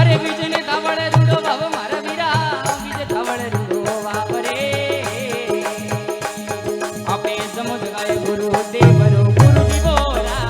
अरे बीजने धावड़े रूडो बाबा मारा वीरा बीज धावड़े रूडो बापरे आपे समुझ गए गुरु देवरो गुरु विभोरा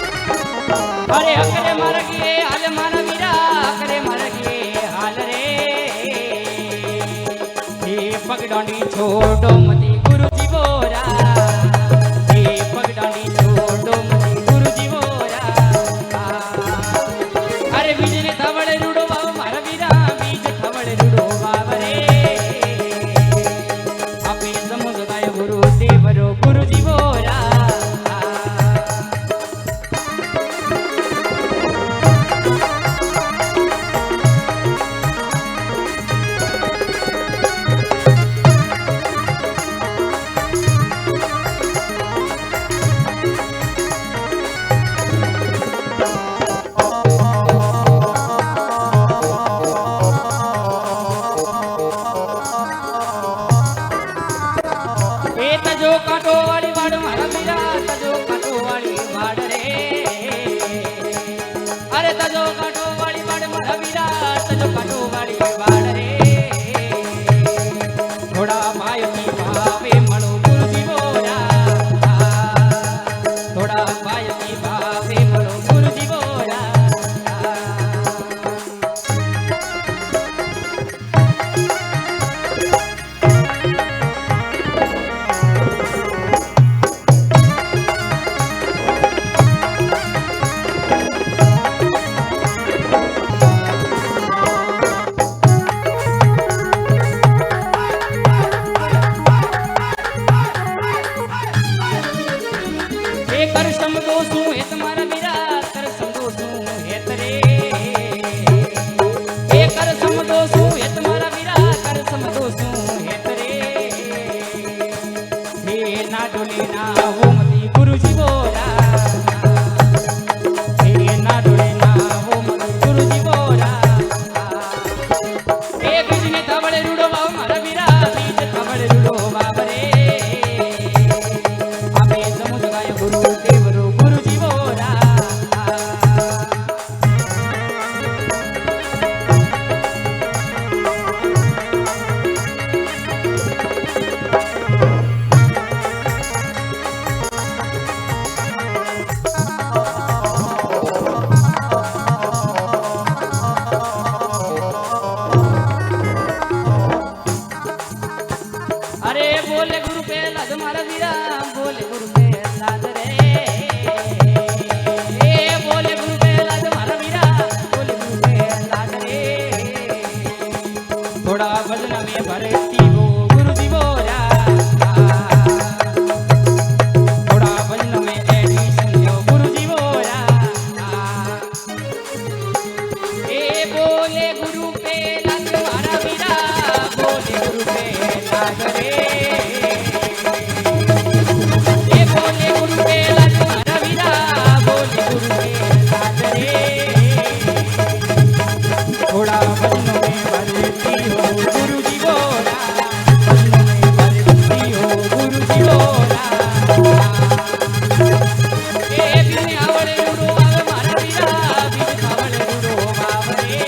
अरे अकरे मारगे हाल मारा वीरा अकरे मारगे हाल रे हे पगडांडी छोड़ो मती गुरुजी बोरा हे पगडांडी छोड़ो मती गुरुजी बोरा अरे बीज ने थवड़े रूडो बाबा मारा वीरा बीज थवड़े रूडो बाबा रे आपे समझ गए गुरु देवरो गुरुजी बोरा तजो काटो वाली वाड़ मारा वीरा तजो काटो वाली वाड़ रे अरे तजो काटो वाली वाड़ मारा वीरा तजो काटो वाली वाड़ रे थोड़ा भाई की भावे मणो गुरुजी बोरा थोड़ा भाई की भावे मणो गुरुजी बोरा कर समदोसू है तुम्हारा वीरा कर समदोसू है तरे कर समदोसू है तुम्हारा वीरा कर समदोसू है तरे हे ना डोले ना वो मती गुरुजी बोरा हे ना डोले ना वो मती गुरुजी बोरा हे बीज ने थवड़े रूडो बाबा मारा वीरा बीज थवड़े रूडो बाबा रे आपे समुझ गए गुरु देवरो गुरुजी बोरा अरे बोले गुरु पे लाज मारा वीरा बोले गुरु पे लाज रे बोले गुरु पे लाज मारा वीरा बोले गुरु पे लाज रे थोड़ा भजन में भरती हो गुरुजी बोरा थोड़ा भजन में एडी संजो गुरुजी बोरा बोले गुरु पे लाज मारा वीरा बोले गुरु पे लाज रे बोले गुरु पे लाज मारा वीरा बोले गुरु पे लाज रे थोड़ा भजन में भरती हो गुरुजी बोरा भजन में भरती हो गुरुजी बोरा बिन आवड़े रूडो बाबा मारा वीरा बिन आवड़े रूडो बाबा रे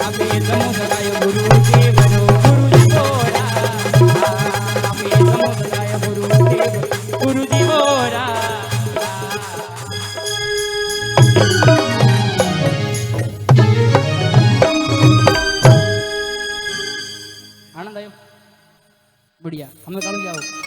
आपे समझ गए गुरु देवरो गुरुजी बोरा आपे समझ गए गुरु देव गुरुजी बोरा आनंद आयो बढ़िया हमें कल जाओ।